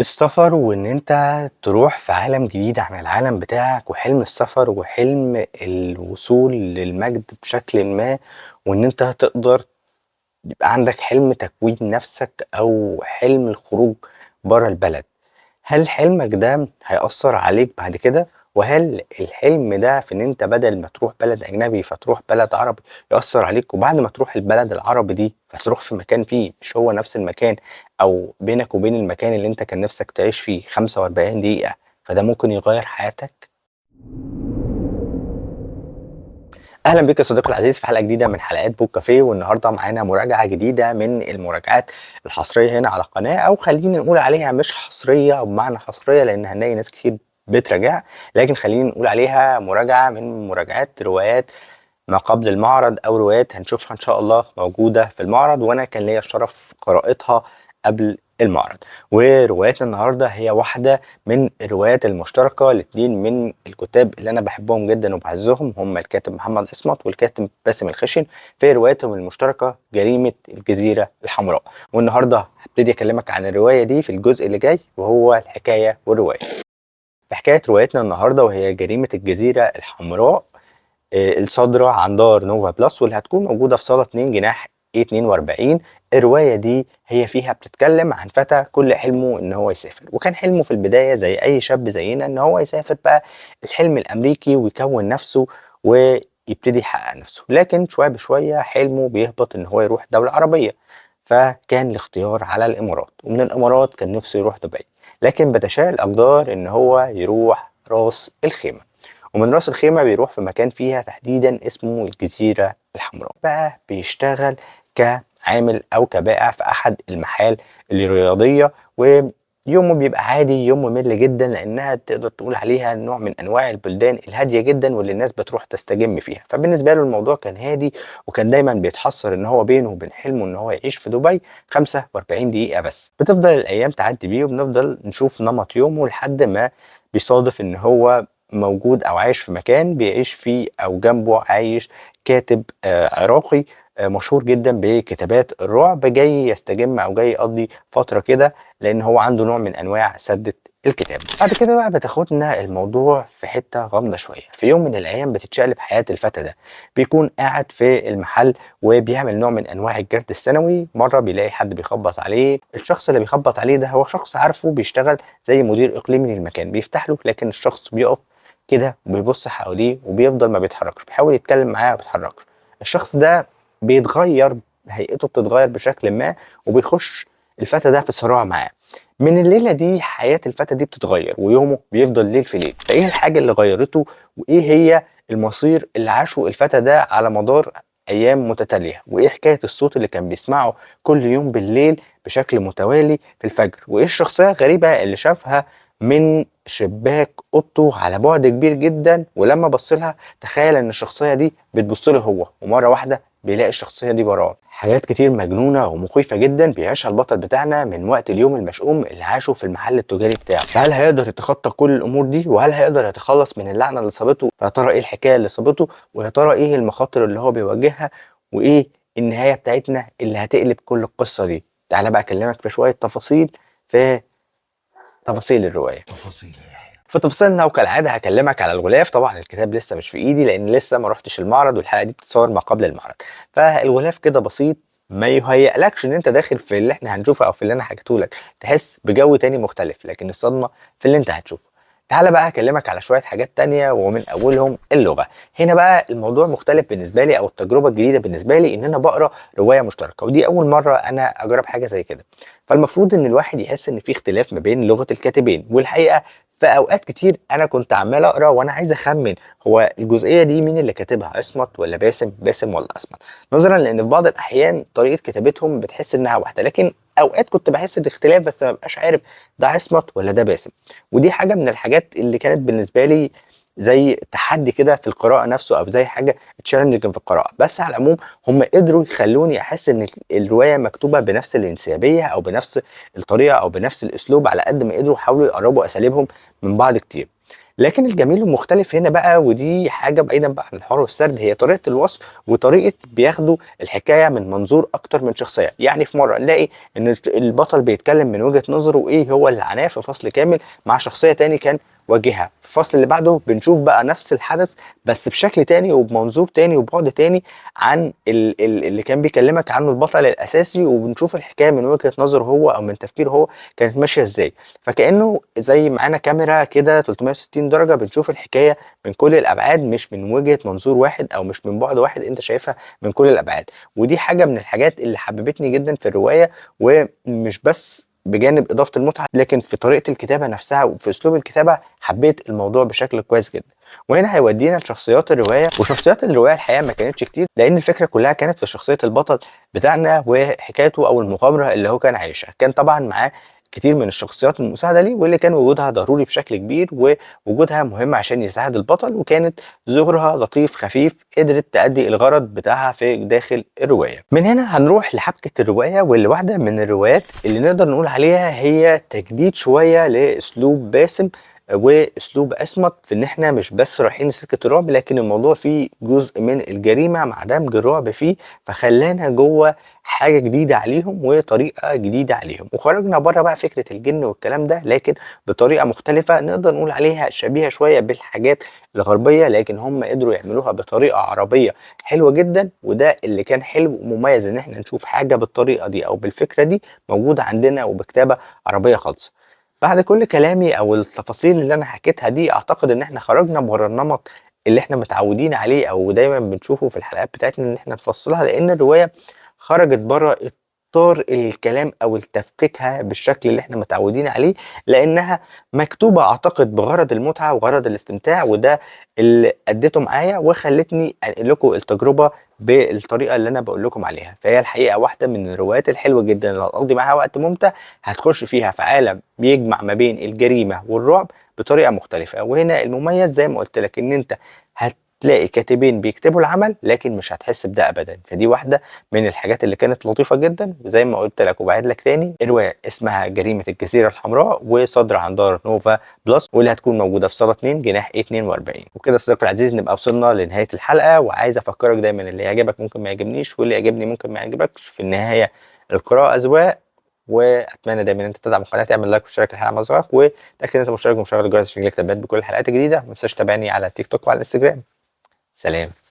السفر وإن أنت تروح في عالم جديد عن العالم بتاعك، وحلم السفر وحلم الوصول للمجد بشكلٍ ما، وإن أنت تقدر يبقى عندك حلم تكوين نفسك أو حلم الخروج برّه البلد. هل حلمك ده هيأثّر عليك بعد كده؟ وهل الحلم ده في إن أنت بدل ما تروح بلد أجنبي فتروح بلد عربي يأثّر عليك، وبعد ما تروح البلد العربي دي فتروح في مكان فيه مش هو نفس المكان، أو بينك وبين المكان اللي أنت كان نفسك تعيش فيه 45 دقيقة، فده ممكن يغيّر حياتك؟ أهلا بيك يا صديقي العزيز في حلقة جديدة من حلقات بوك كافيه، والنهارده معانا مراجعة جديدة من المراجعات الحصرية هنا على القناة، أو خلينا نقول عليها مش حصرية أو بمعنى حصرية لأن هنلاقي ناس كتير بتراجعها، لكن خلينا نقول عليها مراجعة من مراجعات روايات ما قبل المعرض، أو روايات هنشوفها إن شاء الله موجودة في المعرض وأنا كان ليا الشرف قراءتها قبل المعرض. وروايتنا النهارده هي واحدة من الروايات المشتركة لاتنين من الكتاب اللي أنا بحبهم جدا وبعزهم، هم الكاتب محمد عصمت والكاتب باسم الخشن، في روايتهم المشتركة جريمة الجزيرة الحمراء. والنهارده هبتدي أكلمك عن الرواية دي في الجزء اللي جاي، وهو الحكاية والرواية. في حكاية روايتنا النهارده وهي جريمة الجزيرة الحمراء، الصادرة عن دار نوفا بلس، واللي هتكون موجودة في صالة 2 جناح A42. الرواية دي هي فيها بتتكلم عن فتى كل حلمه ان هو يسافر، وكان حلمه في البداية زي اي شاب زينا ان هو يسافر بقى الحلم الامريكي ويكون نفسه ويبتدي يحقق نفسه، لكن شوية بشوية حلمه بيهبط ان هو يروح دولة عربية، فكان الاختيار على الامارات، ومن الامارات كان نفسه يروح دبي، لكن بتشاء الاقدار ان هو يروح راس الخيمة، ومن راس الخيمة بيروح في مكان فيها تحديدا اسمه الجزيرة الحمراء. بقى بيشتغل كعامل أو كبائع في أحد المحال الرياضية، ويومه بيبقى عادي، يوم ممل جدا لأنها تقدر تقول عليها نوع من أنواع البلدان الهادية جدا واللي الناس بتروح تستجم فيها، فبالنسبة له الموضوع كان هادي، وكان دايما بيتحسر إن هو بينه وبين حلمه إن هو يعيش في دبي 45 دقيقة بس. بتفضل الأيام تعدي بيه وبنفضل نشوف نمط يومه لحد ما بيصادف إن هو موجود أو عايش في مكان بيعيش فيه أو جنبه عايش كاتب عراقي مشهور جدا بكتابات الرعب، جاي يستجم أو جاي يقضي فترة كده لأن هو عنده نوع من أنواع سدة الكتاب. بعد كده بقى بتاخدنا الموضوع في حتة غامضة شوية. في يوم من الأيام بتتشقلب حياة الفتى ده، بيكون قاعد في المحل وبيعمل نوع من أنواع الجرد السنوي. مرة بيلاقي حد بيخبط عليه، الشخص اللي بيخبط عليه ده هو شخص عارفه بيشتغل زي مدير إقليمي للمكان، بيفتح له لكن الشخص بيقف كده وبيبص حواليه وبيفضل ما بيتحركش، بيحاول يتكلم معاه ما بيتحركش. الشخص ده بيتغير، هيئته بتتغير بشكل ما، وبيخش الفتى ده في صراع معاه. من الليلة دي حياة الفتى دي بتتغير ويومه بيفضل ليل في ليل. فايه الحاجة اللي غيرته، وايه هي المصير اللي عاشه الفتى ده على مدار ايام متتالية، وايه حكاية الصوت اللي كان بيسمعه كل يوم بالليل بشكل متوالي في الفجر، وايه الشخصية الغريبة اللي شافها من شباك اوضته على بعد كبير جدا، ولما بص لها تخيل ان الشخصيه دي بتبص له هو، ومره واحده بيلاقي الشخصيه دي وراه. حاجات كتير مجنونه ومخيفه جدا بيعيشها البطل بتاعنا من وقت اليوم المشؤوم اللي عاشه في المحل التجاري بتاعه. فهل هيقدر يتخطى كل الامور دي، وهل هيقدر يتخلص من اللعنه اللي صابته؟ فيا ترى ايه الحكايه اللي صابته، ويا ترى ايه المخاطر اللي هو بيواجهها، وايه النهايه بتاعتنا اللي هتقلب كل القصه دي؟ تعالى بقى اكلمك في شويه تفاصيل في تفاصيل الروايه. في تفاصيلنا وكالعاده هكلمك على الغلاف. طبعا الكتاب لسه مش في ايدي لان لسه ما رحتش المعرض، والحلقه دي بتتصور ما قبل المعرض، فالغلاف كده بسيط ما يهيألكش ان انت داخل في اللي احنا هنشوفه او في اللي انا حكيته لك، تحس بجو تاني مختلف، لكن الصدمه في اللي انت هتشوفه. تعالى بقى هكلمك على شويه حاجات تانية، ومن اولهم اللغه. هنا بقى الموضوع مختلف بالنسبه لي، او التجربه الجديده بالنسبه لي ان انا بقرا روايه مشتركه، ودي اول مره انا اجرب حاجه زي كده. فالمفروض ان الواحد يحس ان في اختلاف ما بين لغه الكاتبين، والحقيقه في اوقات كتير انا كنت عمال اقرا وانا عايز اخمن هو الجزئيه دي مين اللي كاتبها، عصمت ولا باسم ولا اسمت، نظرا لان في بعض الاحيان طريقه كتابتهم بتحس انها واحده، لكن اوقات كنت بحس باختلاف بس ما ببقاش عارف ده عصمت ولا ده باسم. ودي حاجه من الحاجات اللي كانت بالنسبه لي زي تحدي كده في القراءه نفسه، او زي حاجه تشالنجنج في القراءه. بس على العموم هم قدروا يخلوني احس ان الروايه مكتوبه بنفس الانسيابيه او بنفس الطريقه او بنفس الاسلوب، على قد ما قدروا حاولوا يقربوا اساليبهم من بعض كتير. لكن الجميل والمختلف هنا بقى، ودي حاجة بعيدًا بقى عن الحوار والسرد، هي طريقة الوصف وطريقة بياخدوا الحكاية من منظور أكتر من شخصية. يعني في مرة نلاقي إن البطل بيتكلم من وجهة نظره إيه هو اللي عاناه في فصل كامل مع شخصية تاني كان واجهها، في الفصل اللي بعده بنشوف بقى نفس الحدث بس بشكل تاني وبمنظور تاني وبُعد تاني عن اللي كان بيكلمك عنه البطل الأساسي، وبنشوف الحكاية من وجهة نظره هو أو من تفكيره هو كانت ماشية إزاي. فكأنه زي معانا كاميرا كده 360 درجة بنشوف الحكاية من كل الأبعاد، مش من وجهة منظور واحد أو مش من بُعد واحد أنت شايفها من كل الأبعاد. ودي حاجة من الحاجات اللي حببتني جدًا في الرواية، ومش بس بجانب إضافة المتعة، لكن في طريقة الكتابة نفسها وفي أسلوب الكتابة حبيت الموضوع بشكل كويس جدًا. وهنا هيودينا لشخصيات الرواية، وشخصيات الرواية الحقيقة ما كانتش كتير، لأن الفكرة كلها كانت في شخصية البطل بتاعنا وحكايته أو المغامرة اللي هو كان عايشها. كان طبعًا معاه كتير من الشخصيات المساعدة ليه، واللي كان وجودها ضروري بشكل كبير، ووجودها مهم عشان يساعد البطل، وكانت ظهورها لطيف خفيف قدرت تأدي الغرض بتاعها في داخل الرواية. من هنا هنروح لحبكة الرواية، واللي واحدة من الروايات اللي نقدر نقول عليها هي تجديد شوية لأسلوب باسم وأسلوب عصمت، في إن إحنا مش بس رايحين لسكة الرعب، لكن الموضوع فيه جزء من الجريمة مع دمج الرعب فيه، فخلانا جوه حاجة جديدة عليهم وطريقة جديدة عليهم، وخرجنا بره بقى فكرة الجن والكلام ده، لكن بطريقة مختلفة نقدر نقول عليها شبيهة شوية بالحاجات الغربية، لكن هم قدروا يعملوها بطريقة عربية حلوة جدا. وده اللي كان حلو ومميز، إن إحنا نشوف حاجة بالطريقة دي أو بالفكرة دي موجودة عندنا وبكتابة عربية خالصة. بعد كل كلامي أو التفاصيل اللي أنا حكيتها دي، أعتقد إن إحنا خرجنا برّه النمط اللي إحنا متعودين عليه أو دايمًا بنشوفه في الحلقات بتاعتنا إن إحنا نفصّلها، لإن الرواية خرجت برّه إطار الكلام أو تفكيكها بالشكل اللي إحنا متعودين عليه، لإنها مكتوبة أعتقد بغرض المتعة وغرض الاستمتاع، وده اللي أدّيته معايا وخلّتني أنقل لكم التجربة بالطريقة اللي أنا باقول لكم عليها. فهي الحقيقة واحدة من الروايات الحلوة جدًا اللي هتقضّي معاها وقت ممتع، هتخش فيها في عالم بيجمع ما بين الجريمة والرعب بطريقة مختلفة. وهنا المميز زي ما قُلت لك إن أنت هتلاقي كاتبين بيكتبوا العمل، لكن مش هتحس بده أبدًا. فدي واحدة من الحاجات اللي كانت لطيفة جدًا، وزي ما قُلت لك وباعيد لك تاني، الرواية اسمها جريمة الجزيرة الحمراء، وصادرة عن دار نوفا بلس، واللي هتكون موجودة في صالة 2 جناح E42. وكده صديقي العزيز نبقى وصلنا لنهاية الحلقة، وعايز أفكّرك دايمًا اللي يعجبك ممكن ما يعجبنيش، واللي يعجبني ممكن ما يعجبكش. في النهاية القراءة أذواق، واتمنى دايما ان انت تدعم القناه، تعمل لايك وتشترك الحلقه مع اصدقائك، وتاكد ان انت مشترك ومشغل الجرس عشان يجيلك تنبيهات بكل الحلقات الجديده. ما تنساش تتابعني على تيك توك وعلى الانستجرام. سلام.